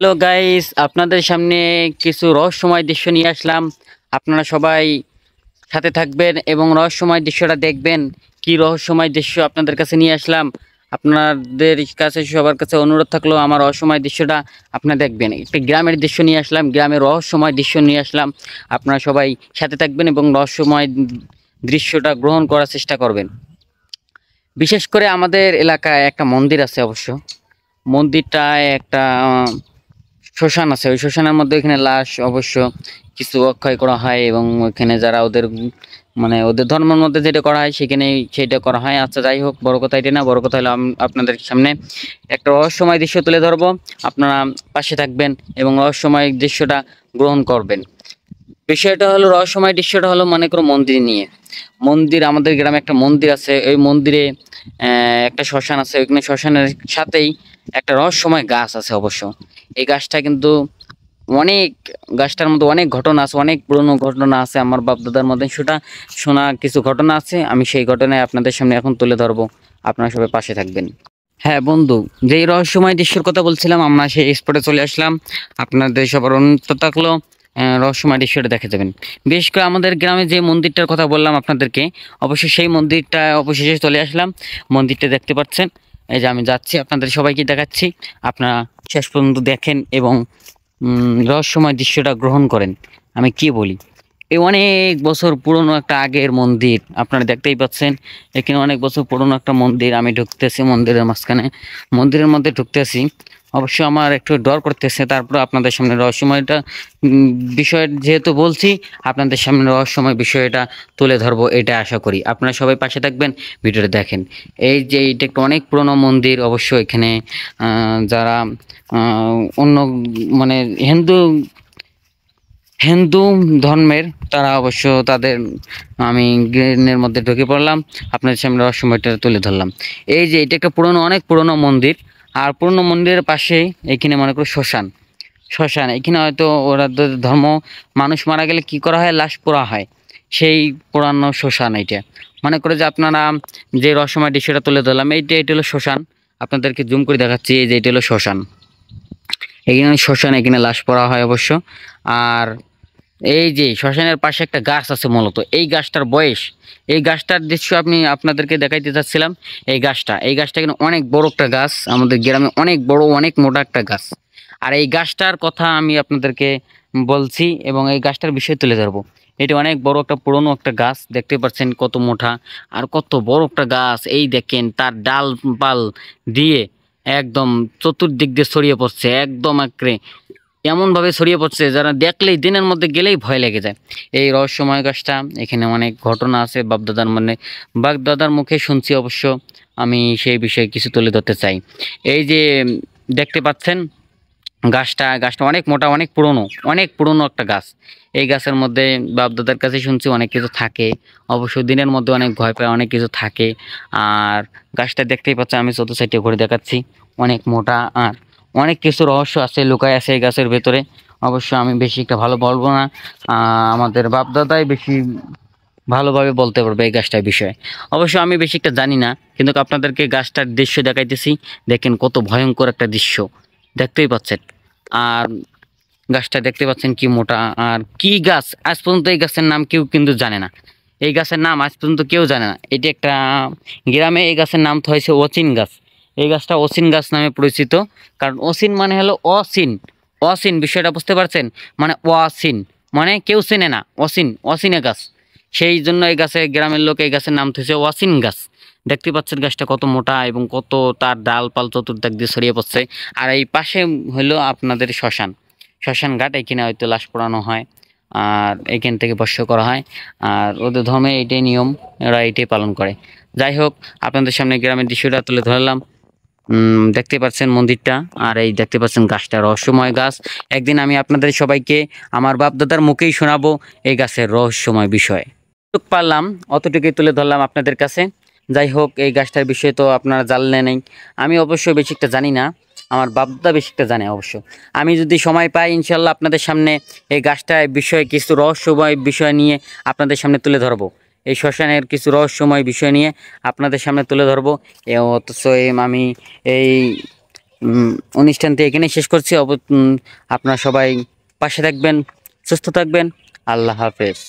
Hello guys, আপনাদের সামনে কিছু রহস্যময় দৃশ্য নিয়ে আসলাম। আপনারা সবাই সাথে থাকবেন এবং রহস্যময় দৃশ্যটা দেখবেন। কি রহস্যময় দৃশ্য আপনাদের কাছে নিয়ে আসলাম। আপনাদের কাছে সবার কাছে অনুরোধ থাকলো আমার রহস্যময় দৃশ্যটা আপনারা দেখবেন। একটা গ্রামের দৃশ্য নিয়ে আসলাম, গ্রামের রহস্যময় দৃশ্য নিয়ে আসলাম। আপনারা সবাই সাথে থাকবেন এবং রহস্যময় দৃশ্যটা গ্রহণ করার চেষ্টা করবেন। বিশেষ করে আমাদের এলাকায় একটা মন্দির আছে অবশ্য। মন্দিরটায় একটা শ্মশান আছে। ওই শ্মশানের মধ্যে এখানে লাশ অবশ্য কিছু অক্ষয় করা হয় এবং ওখানে যারা ওদের মানে ওদের ধর্মের মধ্যে যেটা করা হয় সেখানে সেটা করা হয়। আচ্ছা, যাই হোক, বড় কথা এটা না। বড় কথা হলো আপনাদের সামনে একটা রহস্যময় দৃশ্য তুলে ধরবো। আপনারা পাশে থাকবেন এবং রহস্যময় দৃশ্যটা গ্রহণ করবেন। বিষয়টা হলো, রহস্যময় দৃশ্যটা হলো মনে করো মন্দির নিয়ে। মন্দির, আমাদের গ্রামে একটা মন্দির আছে। ওই মন্দিরে একটা শ্মশান আছে। ওইখানে শ্মশানের সাথেই একটা রহস্যময় গাছ আছে অবশ্য। এই গাছটা কিন্তু অনেক, গাছটার মধ্যে অনেক ঘটনা আছে, অনেক পুরনো ঘটনা আছে। আমার বাপ দাদার মধ্যে শোনা কিছু ঘটনা আছে। আমি সেই ঘটনায় আপনাদের সামনে এখন তুলে ধরবো। আপনারা সবাই পাশে থাকবেন। হ্যাঁ বন্ধু, যেই রহস্যময় দৃশ্যের কথা বলছিলাম, আমরা সেই স্পটে চলে আসলাম। আপনাদের সবার অনুরোধ থাকলো রহস্যময় দৃশ্যটা দেখে যাবেন। বিশেষ করে আমাদের গ্রামে যে মন্দিরটার কথা বললাম আপনাদেরকে, অবশ্যই সেই মন্দিরটা অবশেষে চলে আসলাম। মন্দিরটা দেখতে পাচ্ছেন। এই যে আমি যাচ্ছি, আপনাদের সবাইকে দেখাচ্ছি। আপনারা শেষ পর্যন্ত দেখেন এবং রহস্যময় দৃশ্যটা গ্রহণ করেন। আমি কি বলি, এই অনেক বছর পুরনো একটা আগের মন্দির, আপনারা দেখতেই পাচ্ছেন। এখানে অনেক বছর পুরনো একটা মন্দির। আমি ঢুকতেছি মন্দিরের মাঝখানে, মন্দিরের মধ্যে ঢুকতেছি। অবশ্য আমার একটু ডর করতেছে, তারপর আপনাদের সামনে রহস্যময়টা বিষয় যেহেতু বলছি, আপনাদের সামনে রহস্যময় বিষয়টা তুলে ধরবো, এটা আশা করি। আপনারা সবাই পাশে থাকবেন, ভিডিওটা দেখেন। এই যে এটা একটা অনেক পুরনো মন্দির অবশ্য। এখানে যারা অন্য মানে হিন্দু হিন্দু ধর্মের, তারা অবশ্য তাদের, আমি গ্রেনের মধ্যে ঢুকে পড়লাম, আপনাদের সামনে রহস্যময়টা তুলে ধরলাম। এই যে এটা একটা পুরনো, অনেক পুরনো মন্দির। আর পুরনো মন্দিরের পাশে এখানে মনে করো শ্মশান। শ্মশান এখানে হয়তো ওরা ধর্ম, মানুষ মারা গেলে কি করা হয়, লাশ পোড়া হয়। সেই পুরানো শ্মশান এইটা। মনে করে যে আপনারা যে রহস্যময় দৃশ্যটা তুলে ধরলাম, এটা হলো শ্মশান। আপনাদেরকে জুম করে দেখাচ্ছি। এই যে এটা হলো শ্মশান। এখানে শ্মশান, এখানে লাশ পোড়া হয় অবশ্য। আর এই যে শ্মশানের পাশে একটা গাছ আছে, মূলত এই গাছটার বয়স, এই গাছটার দৃশ্য আমি আপনাদেরকে দেখাইতে চাচ্ছিলাম। এই গাছটা কিন্তু অনেক বড় একটা গাছ, আমাদের গ্রামে অনেক বড়, অনেক মোটা একটা গাছ। আর এই গাছটার কথা আমি আপনাদেরকে বলছি এবং এই গাছটার বিষয় তুলে ধরবো। এটা অনেক বড় একটা পুরনো একটা গাছ, দেখতে পাচ্ছেন কত মোটা আর কত বড় একটা গাছ। এই দেখেন তার ডাল পাল দিয়ে একদম চতুর্দিক দিয়ে ছড়িয়ে পড়ছে, একদম একরে এমন ভাবে ছড়িয়ে পড়ছে যারা দেখলেই, দিনের মধ্যে গেলেই ভয় লেগে যায়। এই রহস্যময় গাছটা, এখানে অনেক ঘটনা আছে বাপদাদার, মানে বাপদাদার মুখে শুনছি অবশ্য। আমি সেই বিষয়ে কিছু তুলে ধরতে চাই। এই যে দেখতে পাচ্ছেন গাছটা অনেক মোটা, অনেক পুরনো একটা গাছ। এই গাছের মধ্যে বাপদাদার কাছে শুনছি অনেক কিছু থাকে। অবশ্য দিনের মধ্যে অনেক ভয় পায়, অনেক কিছু থাকে। আর গাছটা দেখতেই পাচ্ছেন, আমি চতুর্থ সাইডে ঘুরে দেখাচ্ছি, অনেক মোটা। আর অনেক কিছু রহস্য আছে, লুকায় আছে এই গাছের ভেতরে। অবশ্য আমি বেশি একটা ভালো বলবো না, আমাদের বাপদাদাই বেশি ভালোভাবে বলতে পারবে এই গাছটার বিষয়ে। অবশ্য আমি বেশি একটা জানি না, কিন্তু আপনাদেরকে গাছটার দৃশ্য দেখাইতেছি। দেখেন কত ভয়ঙ্কর একটা দৃশ্য, দেখতেই পাচ্ছেন। আর গাছটা দেখতে পাচ্ছেন কি মোটা। আর কি গাছ, আজ পর্যন্ত এই গাছের নাম কেউ কিন্তু জানে না। এই গাছের নাম আজ পর্যন্ত কেউ জানে না। এটি একটা গ্রামে এই গাছের নাম তো হয়েছে অচিন গাছ। এই গাছটা অচিন গাছ নামে পরিচিত। কারণ অচিন মানে হলো অচিন। অচিন বিষয়টা বুঝতে পারছেন, মানে অচিন মানে কেউ চেনে না, অচিন, অচিনে গাছ। সেই জন্য এই গাছে গ্রামের লোক এই গাছের নাম হয়েছে অচিন গাছ। দেখতে পাচ্ছেন গাছটা কত মোটা এবং কত তার ডাল পাল চতুর্দিক দিয়ে ছড়িয়ে পড়ছে। আর এই পাশে হলো আপনাদের শ্মশান, শ্মশান ঘাট। এখানে হয়তো লাশ পোড়ানো হয় আর এখান থেকে বর্ষ করা হয়। আর ওদের ধর্মে এইটাই নিয়ম, ওরা এইটাই পালন করে। যাই হোক, আপনাদের সামনে গ্রামের দৃশ্যটা তুলে ধরলাম। দেখতে পাচ্ছেন মন্দিরটা, আর এই দেখতে পাচ্ছেন গাছটা, রহস্যময় গাছ। একদিন আমি আপনাদের সবাইকে আমার বাপ দাদার মুখেই শোনাবো এই গাছের রহস্যময় বিষয়। যতটুকু পারলাম অতটুকুই তুলে ধরলাম আপনাদের কাছে। যাই হোক, এই গাছটার বিষয়ে তো আপনারা জানলেনই। আমি অবশ্য বেশি একটা জানি না, আমার বাপদা বেশি একটা জানে অবশ্য। আমি যদি সময় পাই ইনশাল্লাহ আপনাদের সামনে এই গাছটার বিষয়ে কিছু রহস্যময় বিষয় নিয়ে আপনাদের সামনে তুলে ধরবো। এই শ্মশানের কিছু রহস্যময় বিষয় নিয়ে আপনাদের সামনে তুলে ধরবো। অথচ আমি এই অনুষ্ঠানটি এখানে শেষ করছি। আপনারা সবাই পাশে থাকবেন, সুস্থ থাকবেন। আল্লাহ হাফেজ।